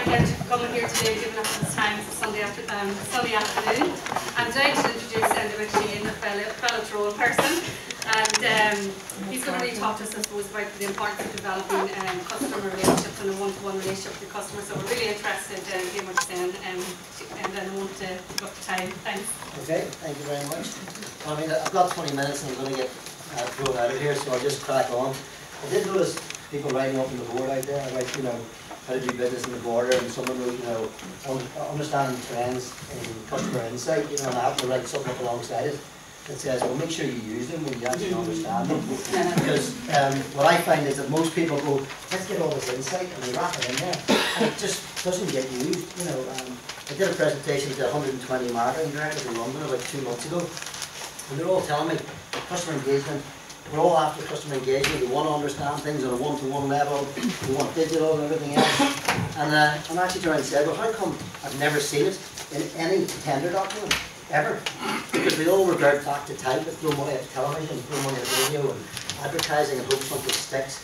again for coming here today, giving up this time. It's a Sunday afternoon. I'm delighted to introduce Enda McShane, a fellow Tyrone person. And he's going to really talk to us, I suppose, about the importance of developing customer relationships and a one-to-one relationship with the customer. So we're really interested in hearing what you're saying, and then I want to give up the time. Thanks. Okay, thank you very much. I mean, I've got 20 minutes and I'm going to get thrown out of here, so I'll just crack on. I did notice people writing up on the board out there about, how to do business in the border, and someone wrote, understanding trends in customer insight, and I have to write something up alongside it that says, well, make sure you use them when you actually understand them. Because what I find is that most people go, let's get all this insight, and they wrap it in there, and it just doesn't get used. I did a presentation to 120 marketing directors in London about 2 months ago, and they're all telling me, customer engagement, we're all after customer engagement. We want to understand things on a one-to-one level. We want digital and everything else. And I'm actually trying to say, well, how come I've never seen it in any tender document, ever? Because we all revert back to type, and throw money at television, throw money at radio, and advertising, and hope something sticks.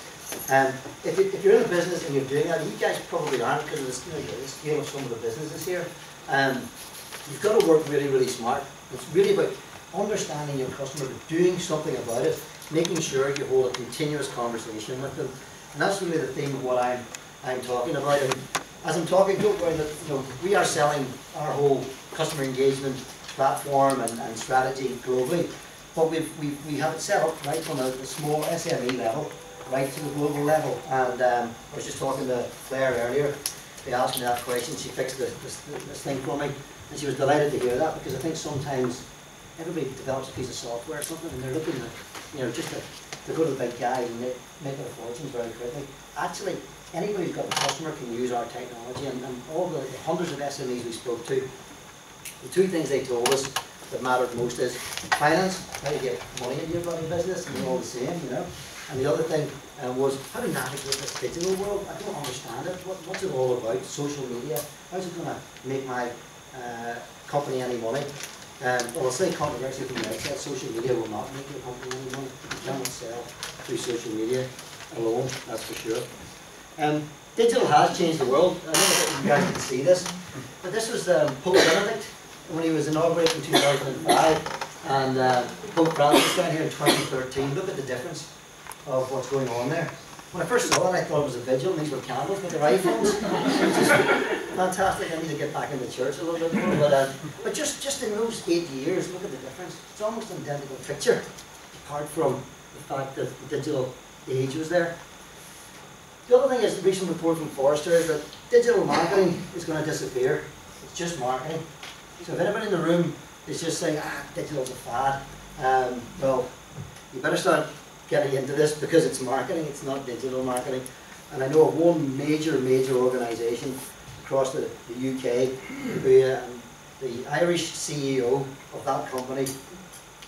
If you're in a business and you're doing that, you guys probably aren't, because of the scale of some of the businesses here. You've got to work really, really smart. It's really about understanding your customer, but doing something about it, making sure you hold a continuous conversation with them. And that's really the theme of what I'm talking about. And as I'm talking, don't worry that we are selling our whole customer engagement platform and strategy globally, but we have it set up right from a small SME level right to the global level. And I was just talking to Claire earlier. They asked me that question. She fixed this thing for me, and she was delighted to hear that, because I think sometimes everybody develops a piece of software or something, and they're looking at, just to go to the big guys and make their fortunes very quickly. Actually, anybody who's got a customer can use our technology, and all the hundreds of SMEs we spoke to, the 2 things they told us that mattered most is finance, how to get money into your bloody business, and they're all the same, And the other thing was how to navigate this digital world. I don't understand it. What's it all about? Social media. How's it going to make my company any money? Well, I'll say controversially from the outset, social media will not make your company any money. You cannot sell through social media alone, that's for sure. Digital has changed the world. I don't know if you guys can see this, but this was Pope Benedict when he was inaugurated in 2005, and Pope Francis down here in 2013. Look at the difference of what's going on there. When I first saw it, I thought it was a vigil, and these were candles with their iPhones. Which is fantastic. I need to get back into church a little bit more. But just in those 8 years, look at the difference. It's almost an identical picture, apart from the fact that the digital age was there. The other thing is, the recent report from Forrester is that digital marketing is going to disappear. It's just marketing. So if anybody in the room is just saying, digital's a fad, well, you better start getting into this, because it's marketing, it's not digital marketing. And I know of one major organisation across the UK who the Irish CEO of that company,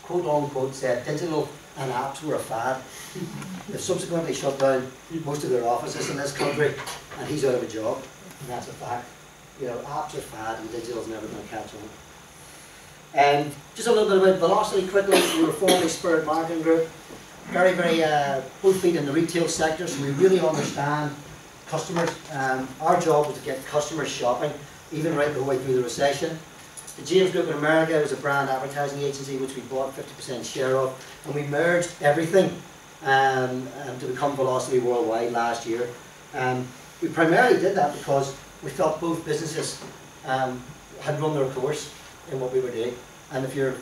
quote unquote, said digital and apps were a fad. They've subsequently shut down most of their offices in this country, and he's out of a job, and that's a fact. Apps are fad, and digital's never going to catch on. Just a little bit about Velocity quickly. We were formerly Spirit Marketing Group. Very, both feet in the retail sector, so we really understand customers. Our job was to get customers shopping, even right the way through the recession. The James Group in America was a brand advertising agency which we bought 50% share of, and we merged everything to become Velocity Worldwide last year. We primarily did that because we felt both businesses had run their course in what we were doing. And if you're,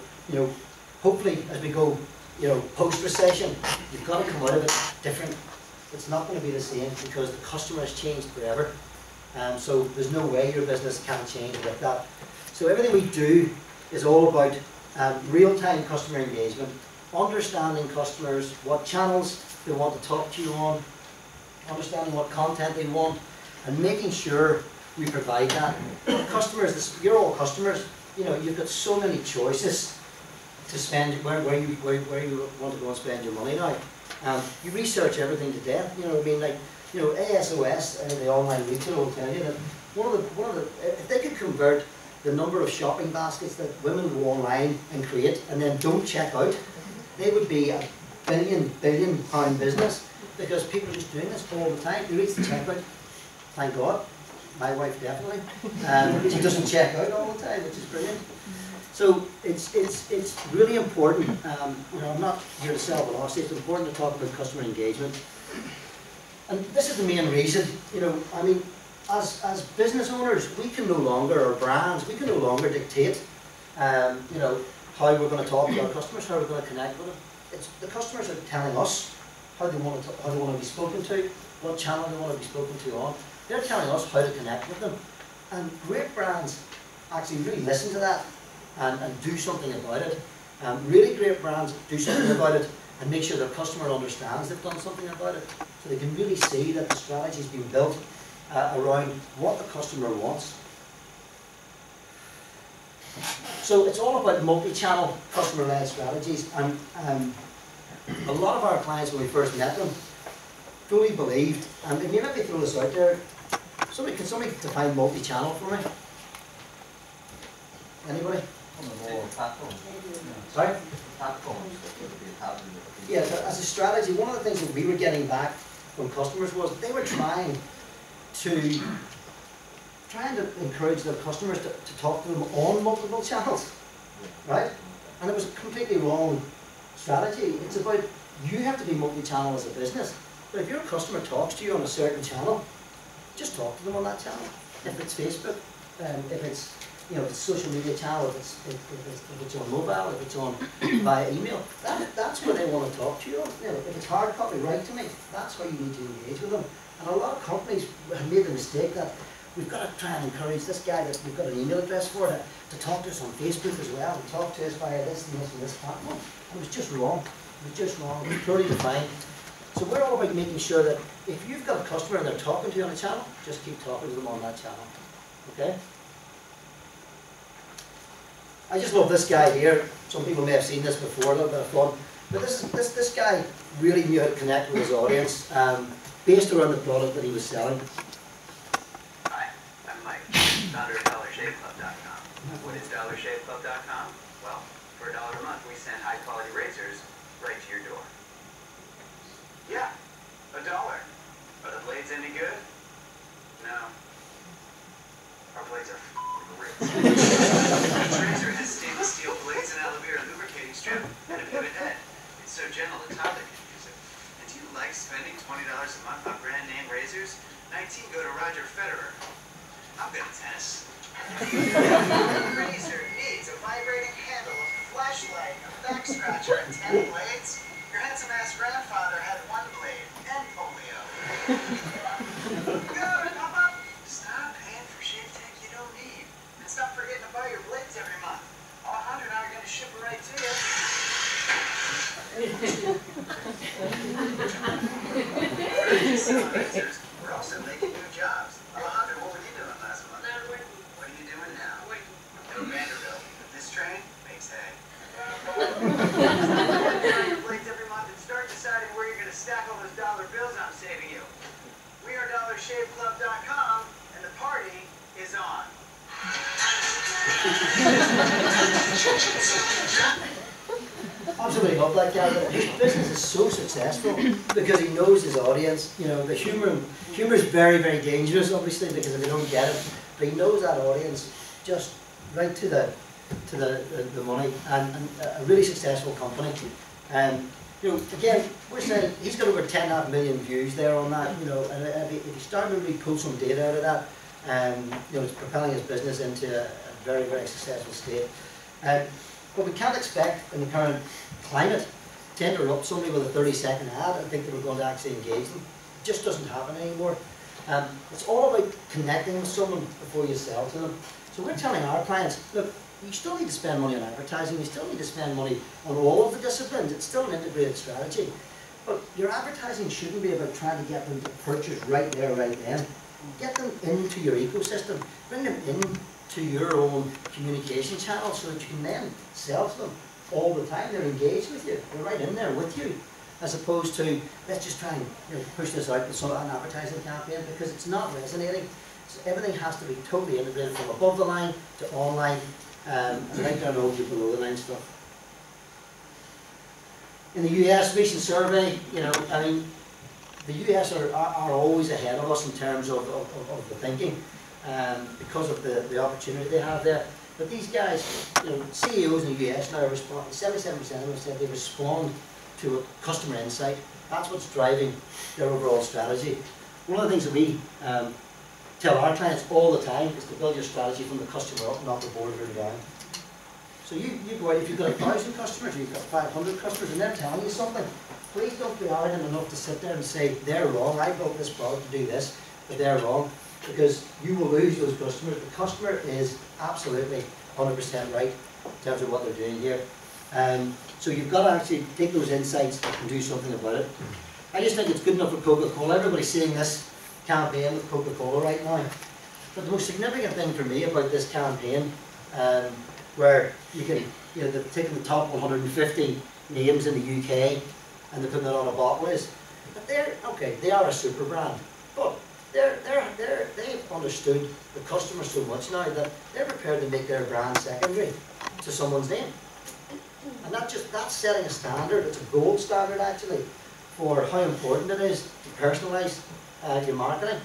hopefully as we go, post-recession, you've got to come out of it different. It's not going to be the same, because the customer has changed forever. So there's no way your business can change like that. So everything we do is all about real-time customer engagement, understanding customers, what channels they want to talk to you on, understanding what content they want, and making sure we provide that. Customers, you're all customers. You've got so many choices to spend where you want to go and spend your money now. You research everything to death. ASOS, the online retailer, will tell you that if they could convert the number of shopping baskets that women go online and create and then don't check out, they would be a billion pound business, because people are just doing this all the time. They reach the checkout, thank God. My wife definitely. She doesn't check out all the time, which is brilliant. So it's really important. You know, I'm not here to sell velocity. It's important to talk about customer engagement. And this is the main reason. You know, I mean, as business owners, we can no longer, or brands, we can no longer dictate, you know, how we're going to talk to our customers, how we're going to connect with them. It's the customers are telling us how they want to be spoken to, what channel they want to be spoken to on. They're telling us how to connect with them. And great brands actually really listen to that and do something about it. Really great brands do something about it and make sure their customer understands they've done something about it. So they can really see that the strategy has been built around what the customer wants. So it's all about multi-channel customer-led strategies, and a lot of our clients, when we first met them, fully believed, and if you let me throw this out there, can somebody define multi-channel for me? Anybody? Sorry? Yeah, as a strategy, one of the things that we were getting back from customers was they were trying to encourage their customers to talk to them on multiple channels, right? And it was a completely wrong strategy. It's about, you have to be multi-channel as a business. But if your customer talks to you on a certain channel, just talk to them on that channel. If it's Facebook, if it's, you know, if it's social media channel, if it's on mobile, if it's on via email, that's where they want to talk to you. You know, if it's hard copy, write to me. That's how you need to engage with them. And a lot of companies have made the mistake that we've got to try and encourage this guy that we've got an email address for to talk to us on Facebook as well, and talk to us via this and this and this platform. And it was just wrong. It was just wrong. It was purely defined. So we're all about making sure that if you've got a customer and they're talking to you on a channel, just keep talking to them on that channel. Okay? I just love this guy here. Some people may have seen this before, a little bit of fun. But this guy really knew how to connect with his audience, based around the product that he was selling. Hi, I'm Mike, founder of DollarShaveClub.com. What is DollarShaveClub.com? Well, for $1 a month, we send high-quality razors right to your door. Yeah, $1. Are the blades any good? No. Our blades are great. Each razor has stainless steel blades, an aloe vera lubricating strip, and a pivot head. It's so gentle the toddler can use it. And do you like spending $20 a month on brand name razors? 19 go to Roger Federer. I'm good at tennis. The razor needs a vibrating handle, a flashlight, a back scratcher, and 10 blades. Your handsome-ass grandfather had 1 blade and polio. Good, Papa! Stop paying for shave tech you don't need. And stop forgetting to buy your blades every month. All 100 are going to ship it right to you. We're also making new jobs. All 100, what were you doing last month? What are you doing now? No Vanderbilt. This train makes hay. Your blades every month and start deciding where you're going to stack all those dollar bills I'm saving you. We are DollarShaveClub.com, and the party is on. Absolutely love that guy. His business is so successful because he knows his audience. You know, the humor is very, very dangerous, obviously, because if they don't get it, but he knows that audience just right to the money, and a really successful company. You know, again, we're saying he's got over 10.5 million views there on that. You know, and if you start to really pull some data out of that, you know, it's propelling his business into a very, very successful state. But we can't expect in the current climate to interrupt somebody with a 30-second ad and think that we're going to actually engage them. It just doesn't happen anymore. It's all about connecting with someone before you sell to them. So we're telling our clients, look, you still need to spend money on advertising, you still need to spend money on all of the disciplines. It's still an integrated strategy. But your advertising shouldn't be about trying to get them to purchase right there, right then. Get them into your ecosystem, bring them into your own communication channel so that you can then sell to them all the time. They're engaged with you, they're right in there with you, as opposed to, let's just try and, you know, push this out with an advertising campaign, because it's not resonating. So everything has to be totally integrated from above the line to online, and right down over to below the line stuff. In the US recent survey, you know, I mean, the US are always ahead of us in terms of the thinking. because of the opportunity they have there. But these guys, you know, CEOs in the US now are responding, 77% of them said they respond to a customer insight. That's what's driving their overall strategy. One of the things that we tell our clients all the time is to build your strategy from the customer up, not the boardroom down. So you go out, if you've got 1,000 customers, or you've got 500 customers, and they're telling you something, please don't be arrogant enough to sit there and say, they're wrong, I built this product to do this, but they're wrong, because you will lose those customers. The customer is absolutely 100% right in terms of what they're doing here. So you've got to actually take those insights and do something about it. I just think it's good enough for Coca-Cola. Everybody's seeing this campaign with Coca-Cola right now. But the most significant thing for me about this campaign, where you can, you know, they're taking the top 150 names in the UK and they're putting it on a bottle, is that they are a super brand, but they've understood the customer so much now that they're prepared to make their brand secondary to someone's name. And that's setting a standard. It's a gold standard actually for how important it is to personalise your marketing.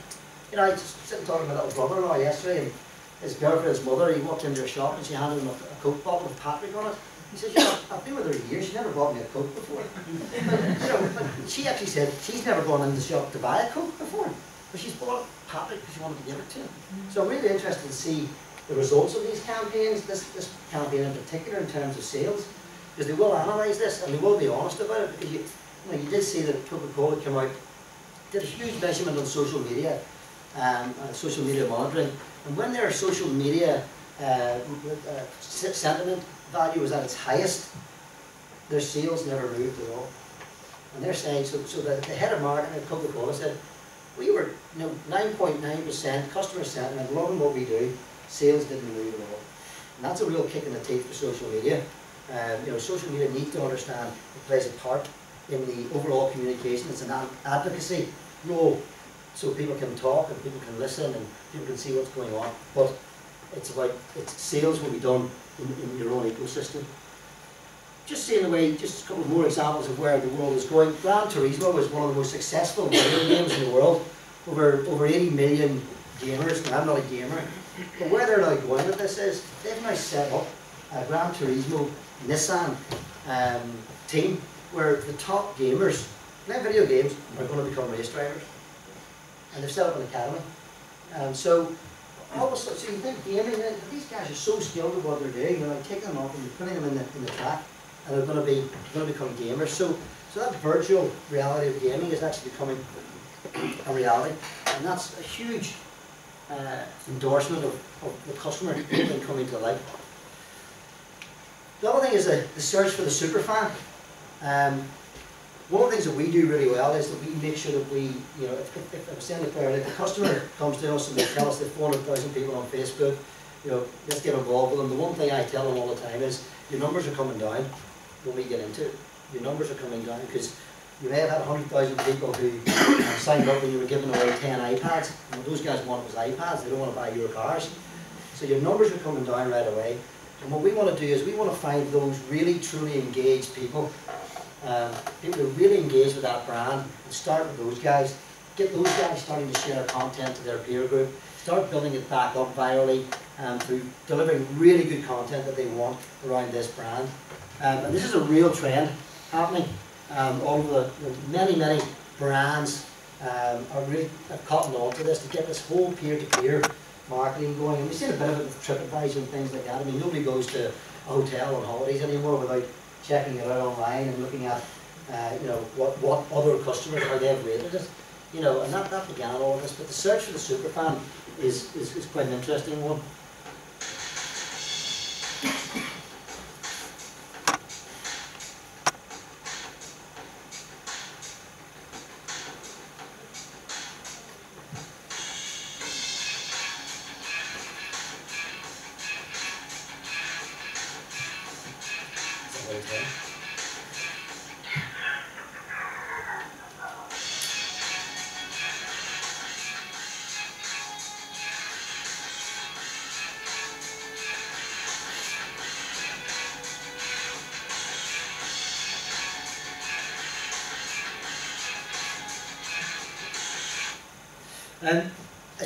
You know, I was sitting talking to my little brother-in-law yesterday, and his girlfriend's mother, he walked into a shop and she handed him a Coke bottle with Patrick on it. He says, you know, I've been with her years, she never bought me a Coke before. But she actually said she's never gone in the shop to buy a Coke before, but she's bought Patrick because she wanted to give it to him. So I'm really interested to see the results of these campaigns, this campaign in particular in terms of sales, because they will analyse this and they will be honest about it, because you did see that Coca-Cola came out, did a huge measurement on social media monitoring, and when their social media sentiment value was at its highest, their sales never moved at all. And they're saying, so the head of marketing at Coca-Cola said, we were 9.9% customer sentiment, loving what we do, sales didn't move at all. And that's a real kick in the teeth for social media. You know, social media needs to understand it plays a part in the overall communication. It's an advocacy role, so people can talk and people can listen and people can see what's going on. But it's sales will be done in your own ecosystem. Just seeing the way, just a couple more examples of where the world is going. Gran Turismo is one of the most successful video games in the world. Over 80 million gamers. Now, I'm not a gamer, but where they're now going with this is they've now set up a Gran Turismo Nissan team where the top gamers playing video games are going to become race drivers, and they've set up an academy. So also, so you think gaming, these guys are so skilled at what they're doing. They're like taking them off and putting them in the track, and they're going to become gamers. So that virtual reality of gaming is actually becoming a reality, and that's a huge endorsement of the customer coming to life. The other thing is the search for the superfan. One of the things that we do really well is that we make sure that we, you know, if I'm saying it there, if the customer comes to us and they tell us they've 400,000 people on Facebook, you know, let's get involved with them. The one thing I tell them all the time is your numbers are coming down when we get into it. Your numbers are coming down because you may have had 100,000 people who signed up when you were giving away 10 iPads, and what those guys want was iPads. They don't want to buy your cars. So your numbers are coming down right away. And what we want to do is we want to find those really truly engaged people, people who really engage with that brand, and start with those guys. Get those guys starting to share content to their peer group. Start building it back up virally through delivering really good content that they want around this brand. And this is a real trend happening. All of the many brands are really cotton on to this to get this whole peer-to-peer marketing going. And we've seen a bit of it with TripAdvisor and things like that. I mean, nobody goes to a hotel on holidays anymore without checking it out online and looking at you know, what other customers, how they've rated it. You know, and that began all of this. But the search for the superfan is quite an interesting one.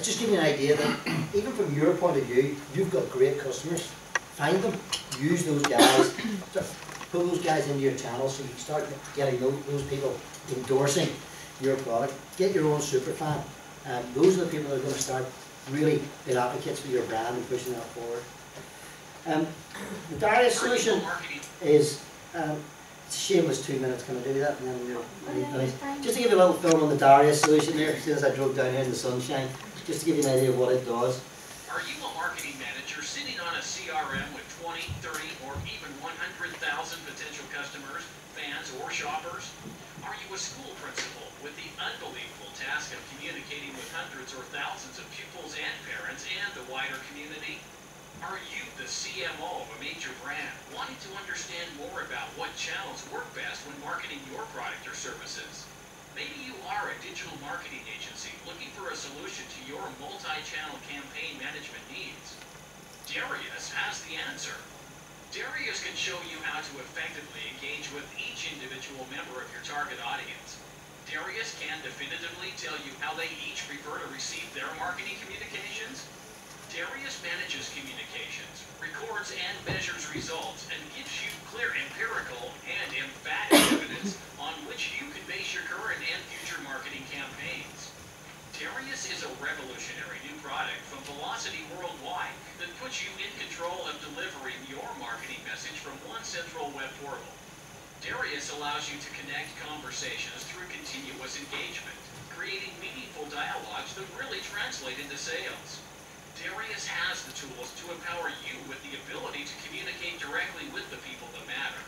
just give you an idea that even from your point of view, you've got great customers. Find them, use those guys, pull those guys into your channel so you can start getting those people endorsing your product. Get your own superfan. Those are the people that are going to start really being advocates for your brand and pushing that forward. The Darius solution is, it's a shameless 2 minutes, can I do that? And then just to give you a little film on the Darius solution there, as I drove down here in the sunshine, just to give you an idea of what it does. Are you a marketing manager sitting on a CRM with 20, 30, or even 100,000 potential customers, fans, or shoppers? Are you a school principal with the unbelievable task of communicating with hundreds or thousands of pupils and parents and the wider community? Are you the CMO of a major brand, wanting to understand more about what channels work best when marketing your product or services? Maybe you are a digital marketing agency looking for a solution to your multi-channel campaign management needs. Darius has the answer. Darius can show you how to effectively engage with each individual member of your target audience. Darius can definitively tell you how they each prefer to receive their marketing communications. Darius manages communications, records and measures results, and gives you clear empirical and emphatic evidence on which you can base your current and future marketing campaigns. Darius is a revolutionary new product from Velocity Worldwide that puts you in control of delivering your marketing message from one central web portal. Darius allows you to connect conversations through continuous engagement, creating meaningful dialogues that really translate into sales. Darius has the tools to empower you with the ability to communicate directly with the people that matter.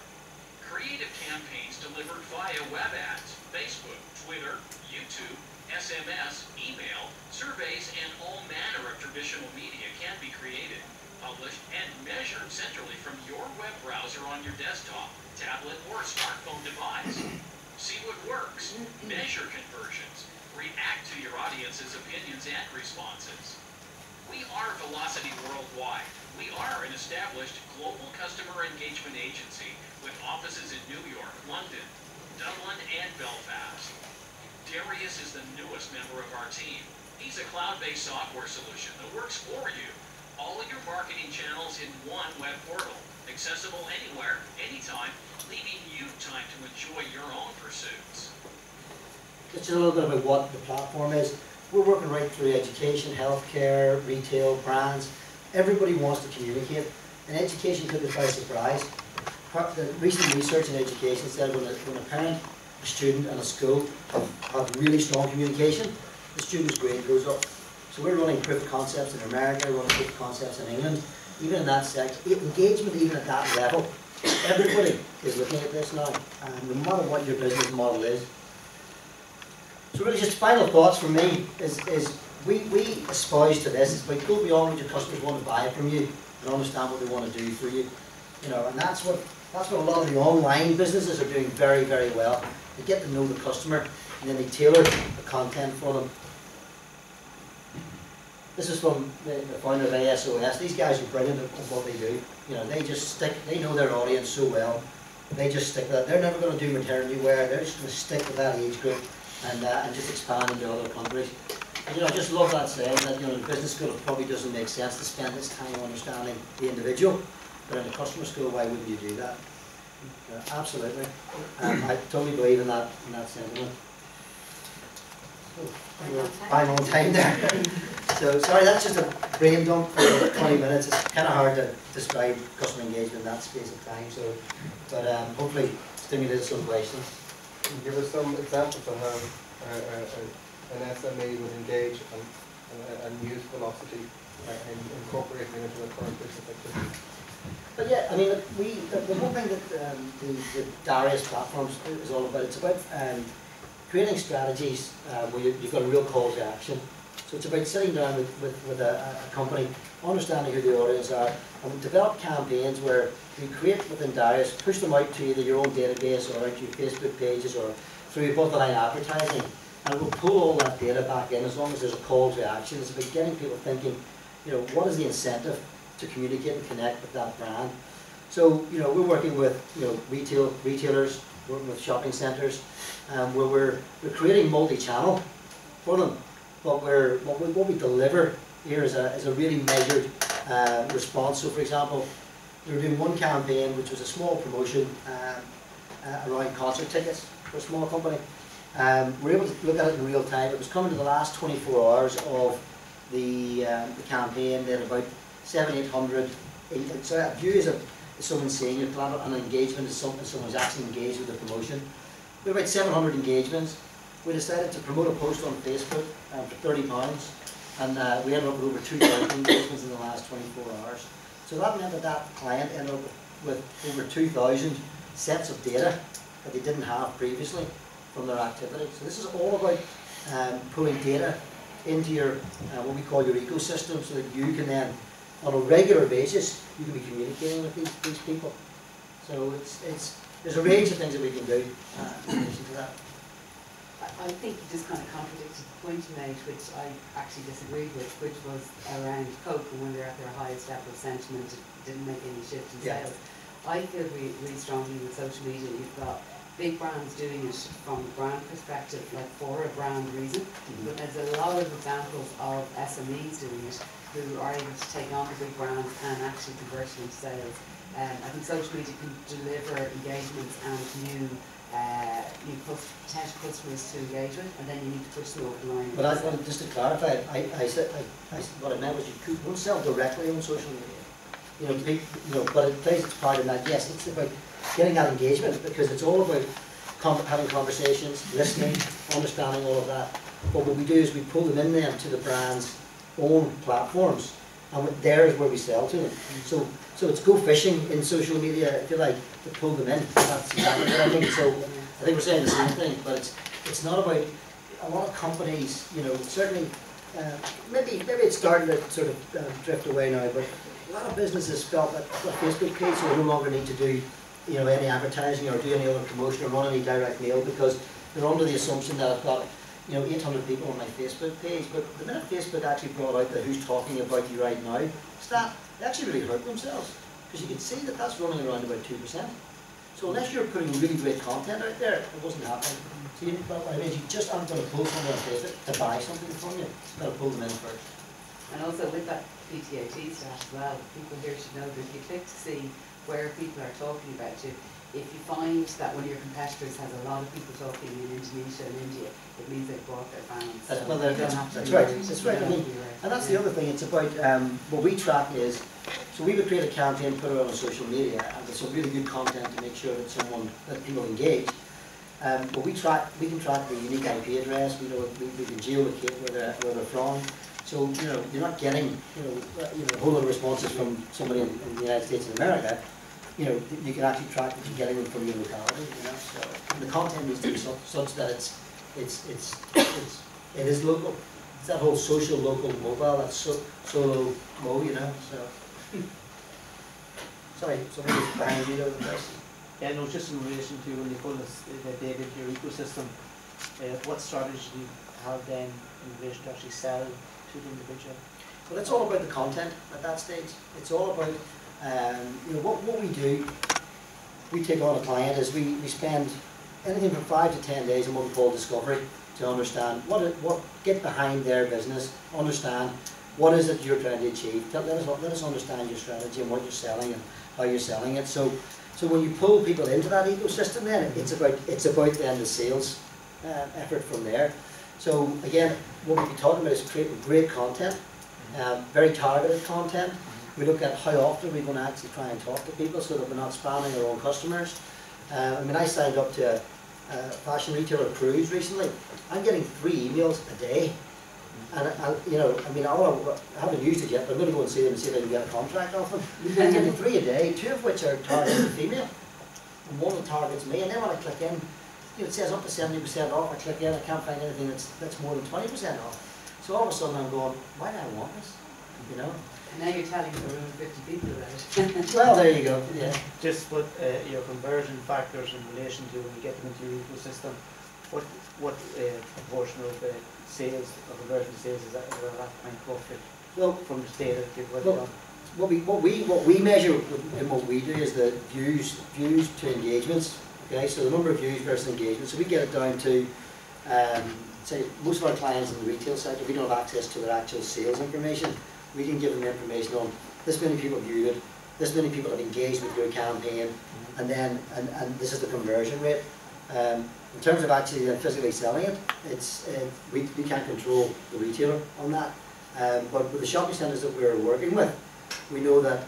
Creative campaigns delivered via web ads, Facebook, Twitter, YouTube, SMS, email, surveys, and all manner of traditional media can be created, published, and measured centrally from your web browser on your desktop, tablet, or smartphone device. See what works, measure conversions, react to your audience's opinions and responses. We are Velocity Worldwide. We are an established global customer engagement agency with offices in New York, London, Dublin, and Belfast. Darius is the newest member of our team. He's a cloud-based software solution that works for you. All of your marketing channels in one web portal, accessible anywhere, anytime, leaving you time to enjoy your own pursuits. Just a little bit about what the platform is. We're working right through education, healthcare, retail, brands. Everybody wants to communicate, and education took us by surprise. The recent research in education said when a parent, a student, and a school have really strong communication, the student's grade goes up. So we're running proof of concepts in America, we're running proof of concepts in England. Even in that sector, engagement even at that level, everybody is looking at this now, no matter what your business model is. So really just final thoughts from me is we espouse to this. It's about go beyond what your customers want to buy from you and understand what they want to do for you. You know, and that's what a lot of the online businesses are doing very, very well. They get to know the customer and then they tailor the content for them. This is from the founder of ASOS. These guys are brilliant at what they do. You know, they know their audience so well. They just stick with that. They're never going to do maternity wear. They're just going to stick with that age group and just expand into other countries. And, you know, I just love that saying that, you know, in business school it probably doesn't make sense to spend this time understanding the individual, but in a customer school, why wouldn't you do that? Absolutely. I totally believe in that sentiment. I'm on time there. So sorry, that's just a brain dump for 20 minutes. It's kind of hard to describe customer engagement in that space of time. So, but hopefully stimulate some questions. Can you give us some examples of how an SME would engage and use Velocity in incorporating it into a current business activity? But yeah, I mean, the one thing that the Darius platform is all about, it's about creating strategies where you've got a real call to action. So it's about sitting down with a company, understanding who the audience are, and develop campaigns where you create within Darius, push them out to either your own database or out to your Facebook pages or through above-the-line advertising, and it will pull all that data back in as long as there's a call to action. It's about getting people thinking, you know, what is the incentive to communicate and connect with that brand. So, you know, we're working with, you know, retailers, working with shopping centres, where we're creating multi-channel for them. but what we deliver here is a really measured response. So for example, we were doing one campaign which was a small promotion around concert tickets for a small company. We were able to look at it in real time. It was coming to the last 24 hours of the campaign, then about 700-800. So a view is someone seeing it, and an engagement is someone's actually engaged with the promotion. We had about 700 engagements. We decided to promote a post on Facebook for £30, and we ended up with over 2,000 engagements in the last 24 hours. So that meant that client ended up with over 2,000 sets of data that they didn't have previously from their activity. So this is all about pulling data into your what we call your ecosystem, so that you can then, on a regular basis, you can be communicating with these people. So there's a range of things that we can do in relation to that. I think you just kind of contradicted the point you made, which I actually disagreed with, which was around Coke, and when they're at their highest level of sentiment, it didn't make any shift in sales. I feel really strongly with social media, you've got big brands doing it from a brand perspective, like for a brand reason, but there's a lot of examples of SMEs doing it who are able to take on the big brands and actually convert them into sales. I think social media can deliver engagements and new potential customers to engage with, and then you need to push them over the line. But just to clarify, I said what I meant was you won't sell directly on social media. But it plays its part in that. Yes, it's about getting that engagement, because it's all about having conversations, listening, understanding all of that. But what we do is we pull them in then to the brand's own platforms, and there is where we sell to them. So it's go fishing in social media, if you like, to pull them in. That's exactly what I think. So I think we're saying the same thing, but it's not about a lot of companies. Certainly, maybe it's starting to sort of drift away now, but a lot of businesses felt that a Facebook page will no longer need to do any advertising or do any other promotion or run any direct mail, because they're under the assumption that I've got 800 people on my Facebook page. But the minute Facebook actually brought out that who's talking about you right now stat, they actually really hurt themselves, because you can see that that's running around about 2%. So unless you're putting really great content out there, it wasn't happening. So you just aren't going to pull someone on Facebook to buy something from you. You've got to pull them in first. And also with that PTAT stat as well, people here should know that if you click to see where people are talking about you, if you find that one of your competitors has a lot of people talking in Indonesia and India, it means they've bought their fans. So that's right. That's right. And that's the other thing. It's about what we track is, so we would create a campaign, put it on social media, and there's some really good content to make sure that people engage. But we can track the unique IP address. We can geolocate where they're from. So you're not getting a whole lot of responses from somebody in the United States and America. You can actually track that you're getting them from your locality. So the content needs to be such that it is local. It's that whole social, local, mobile. That's solo mo. So sorry, somebody was behind you there. Yeah, no, just in relation to when you pull the data into your ecosystem, what strategy do you have then in relation to actually sell to the individual? Well, it's all about the content at that stage. It's all about what we do. We take on a client is we spend anything from 5 to 10 days in what we call discovery, to understand what get behind their business, understand what is it you're trying to achieve. Let us understand your strategy and what you're selling and how you're selling it. So when you pull people into that ecosystem, then it's about then the sales effort from there. So again, what we'll be talking about is creating great content, very targeted content. We look at how often we're going to actually try and talk to people so that we're not spamming our own customers. I signed up to a fashion retailer cruise recently. I'm getting 3 emails a day. And I haven't used it yet, but I'm going to go and see them and see if I can get a contract off them. I'm getting 3 a day, 2 of which are targeted female, and 1 that targets me. And then when I click in, it says up to 70% off. I click in, I can't find anything that's more than 20% off. So all of a sudden I'm going, why do I want this? And now you're telling the room 50 people about it. Well, there you go. Yeah. Just put your conversion factors in relation to when you get them into your ecosystem. What proportion of sales, of conversion sales is that kind of profit? Well, from the data that you've worked on. What we measure and what we do is the views to engagements. Okay, so the number of views versus engagement. So we get it down to say most of our clients in the retail sector, we don't have access to their actual sales information. We can give them information on this many people viewed it, this many people have engaged with your campaign, and then and this is the conversion rate. In terms of actually physically selling it, we can't control the retailer on that. But with the shopping centres that we're working with, we know that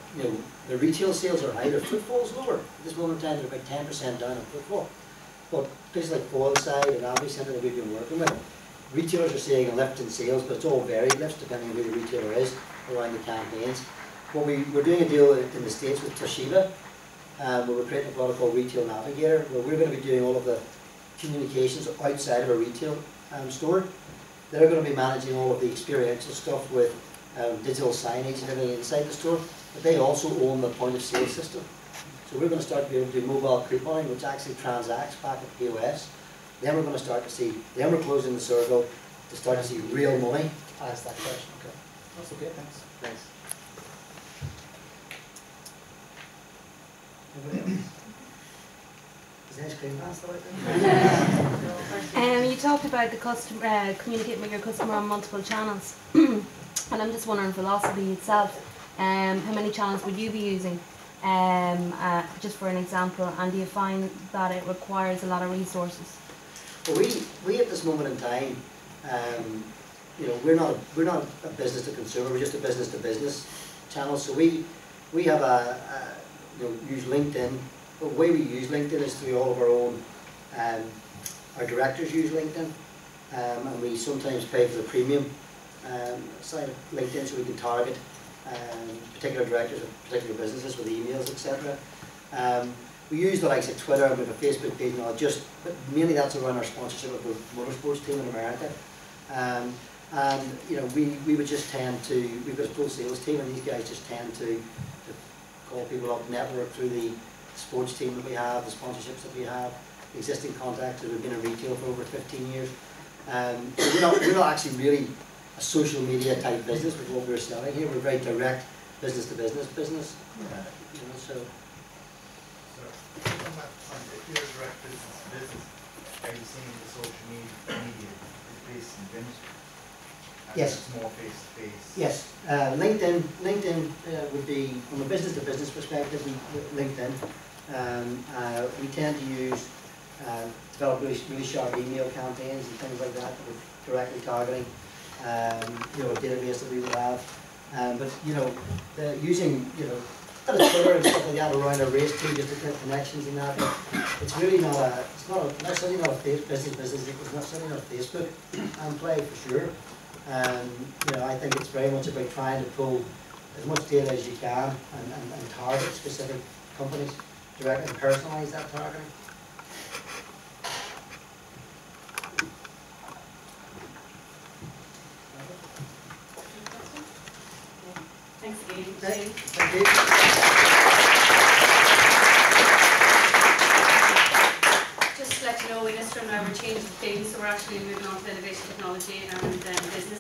the retail sales are high, their footfall's lower. At this moment in time, they're about 10% down on footfall. But places like Foyleside and Abbey Centre that we've been working with, retailers are seeing a lift in sales, but it's all varied lifts depending on who the retailer is around the campaigns. But we're doing a deal in the States with Toshiba, where we're creating a product called Retail Navigator, where we're going to be doing all of the communications outside of a retail store. They're going to be managing all of the experiential stuff with digital signage and everything inside the store, but they also own the point of sale system. So we're going to start to be able to do mobile couponing, which actually transacts back at POS. Then we're going to start to see, then we're closing the circle to start to see real money. I'll ask that question. Okay. That's okay, thanks. Thanks. Is there ice cream pasta out there? You talked about the customer communicating with your customer on multiple channels, and I'm just wondering, philosophy itself, how many channels would you be using, just for an example, and do you find that it requires a lot of resources? Well, we at this moment in time, we're not a business to consumer, we're just a business to business channel. So we have use LinkedIn. The way we use LinkedIn is through all of our own, our directors use LinkedIn, and we sometimes pay for the premium side of LinkedIn so we can target particular directors of particular businesses with emails, etc. We use the likes of Twitter and we have a Facebook page now, but mainly that's around our sponsorship of the motorsports team in America. And we would just tend to, we've got a full sales team, and these guys just tend to call people up, network through the sports team that we have, the sponsorships that we have, the existing contacts that have been in retail for over 15 years. So we're not actually really a social media type business with what we're selling here. We're very direct business to business. So. If you're a direct business, are you seeing the social media is based in Venice? Yes. It's more face to face. Yes. LinkedIn would be, from a business to business perspective, LinkedIn. We tend to use, develop really sharp email campaigns and things like that with directly targeting, a database that we would have. But using Twitter and stuff like that around a race team just to get connections and that. But it's really not certainly not a business. It's not certainly not a Facebook play for sure. I think it's very much about trying to pull as much data as you can and target specific companies directly and personalise that targeting. Thanks again. Thank you. Just to let you know, in Istra now we're changing things, so we're actually moving on to innovation technology and business.